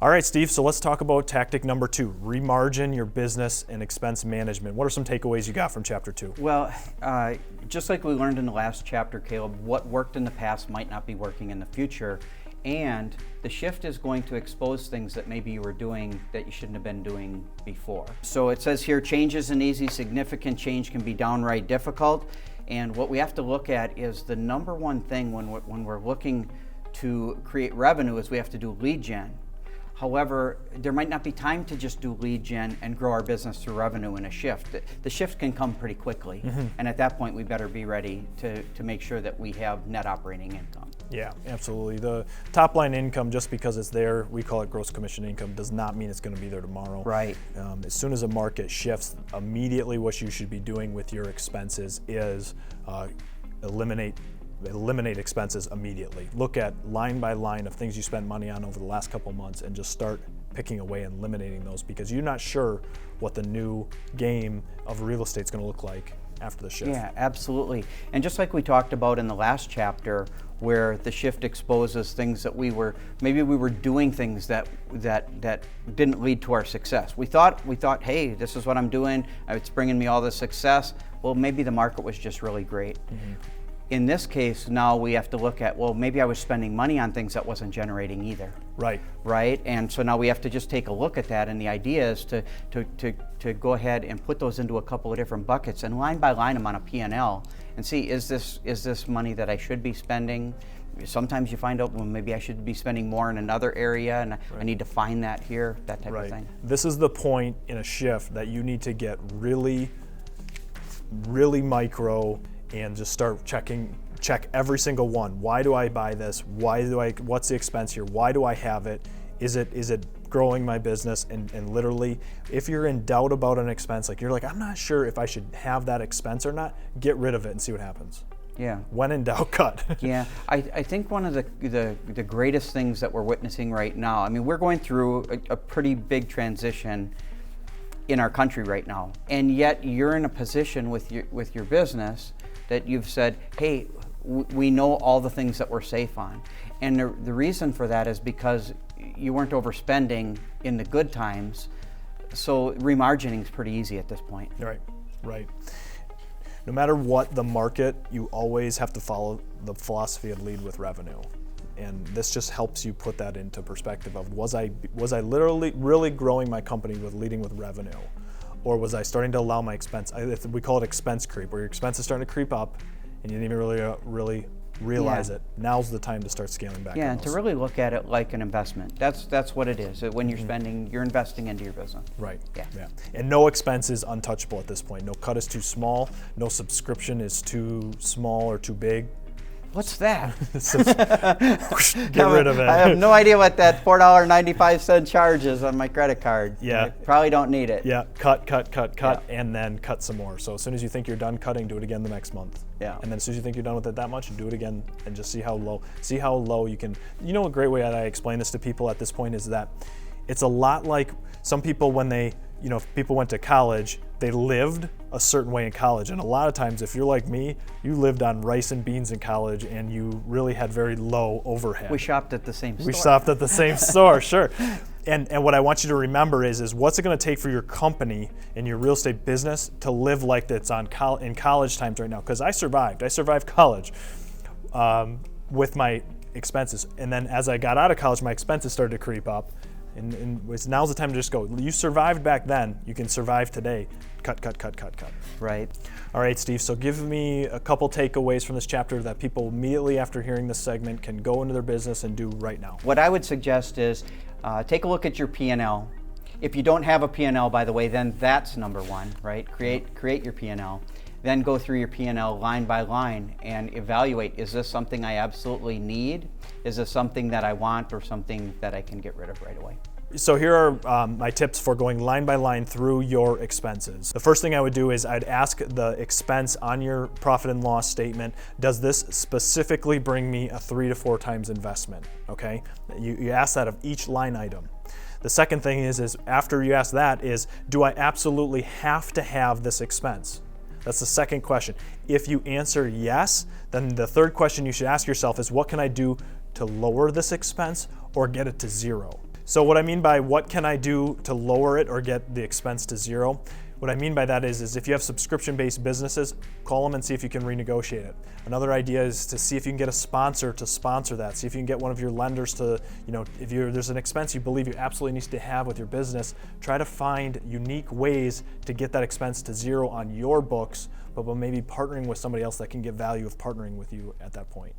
All right, Steve, so let's talk about tactic number 2, remargin your business and expense management. What are some takeaways you got from chapter 2? Well, just like we learned in the last chapter, Caleb, what worked in the past might not be working in the future. And the shift is going to expose things that maybe you were doing that you shouldn't have been doing before. So it says here, change isn't easy, significant change can be downright difficult. And what we have to look at is the number one thing when we're looking to create revenue is we have to do lead gen. However, there might not be time to just do lead gen and grow our business through revenue in a shift. The shift can come pretty quickly, and at that point we better be ready to make sure that we have net operating income. Yeah, absolutely. The top line income, just because it's there, we call it gross commission income, does not mean it's going to be there tomorrow. Right. As soon as a market shifts, immediately what you should be doing with your expenses is eliminate expenses immediately. Look at line by line of things you spent money on over the last couple months and just start picking away and eliminating those, because you're not sure what the new game of real estate is going to look like after the shift. Yeah, absolutely. And just like we talked about in the last chapter, where the shift exposes things that maybe we were doing things that didn't lead to our success. We thought, hey, this is what I'm doing, it's bringing me all this success. Well, maybe the market was just really great. In this case, now we have to look at, well, maybe I was spending money on things that wasn't generating either. Right? And so now we have to just take a look at that, and the idea is to go ahead and put those into a couple of different buckets and line by line them on a P&L and see, is this money that I should be spending? Sometimes you find out, well, maybe I should be spending more in another area, and I need to find that here, that type of thing. This is the point in a shift that you need to get really, really micro and just start check every single one. Why do I buy this? What's the expense here? Why do I have it? Is it growing my business? And literally, if you're in doubt about an expense, like you're like, I'm not sure if I should have that expense or not, get rid of it and see what happens. Yeah. When in doubt, cut. Yeah, I think one of the greatest things that we're witnessing right now, I mean, we're going through a pretty big transition in our country right now, and yet you're in a position with your business that you've said, hey, we know all the things that we're safe on. And the reason for that is because you weren't overspending in the good times, so remargining is pretty easy at this point. Right. No matter what the market, you always have to follow the philosophy of lead with revenue. And this just helps you put that into perspective of, was I literally really growing my company with leading with revenue? Or was I starting to allow my expense, we call it expense creep, where your expense is starting to creep up and you didn't even really realize it. Now's the time to start scaling back. Yeah, and to really look at it like an investment. That's what it is. When you're spending, you're investing into your business. Right. Yeah. And no expense is untouchable at this point. No cut is too small. No subscription is too small or too big. What's that? Get rid of it. I have no idea what that $4.95 charge is on my credit card. Yeah. I probably don't need it. Yeah, cut, and then cut some more. So as soon as you think you're done cutting, do it again the next month. Yeah. And then as soon as you think you're done with it that much, do it again and just see how low you can. You know, a great way that I explain this to people at this point is that it's a lot like some people when they, if people went to college, they lived a certain way in college. And a lot of times, if you're like me, you lived on rice and beans in college and you really had very low overhead. We shopped at the same store. We shopped at the same store, sure. And what I want you to remember is what's it going to take for your company and your real estate business to live like that's in college times right now? Because I survived college with my expenses. And then as I got out of college, my expenses started to creep up. And now's the time to just go. You survived back then. You can survive today. Cut. Right. All right, Steve. So give me a couple takeaways from this chapter that people immediately after hearing this segment can go into their business and do right now. What I would suggest is take a look at your P&L. If you don't have a P&L, by the way, then that's number one, right? Create your P&L. Then go through your P&L line by line and evaluate, is this something I absolutely need? Is this something that I want or something that I can get rid of right away? So here are my tips for going line by line through your expenses. The first thing I would do is I'd ask the expense on your profit and loss statement, does this specifically bring me a 3 to 4 times investment? Okay, you ask that of each line item. The second thing is after you ask that is, do I absolutely have to have this expense? That's the second question. If you answer yes, then the third question you should ask yourself is, what can I do to lower this expense or get it to zero? So what I mean by what can I do to lower it or get the expense to zero, what I mean by that is if you have subscription-based businesses, call them and see if you can renegotiate it. Another idea is to see if you can get a sponsor to sponsor that. See if you can get one of your lenders to, if there's an expense you believe you absolutely need to have with your business, try to find unique ways to get that expense to zero on your books, but maybe partnering with somebody else that can get value of partnering with you at that point.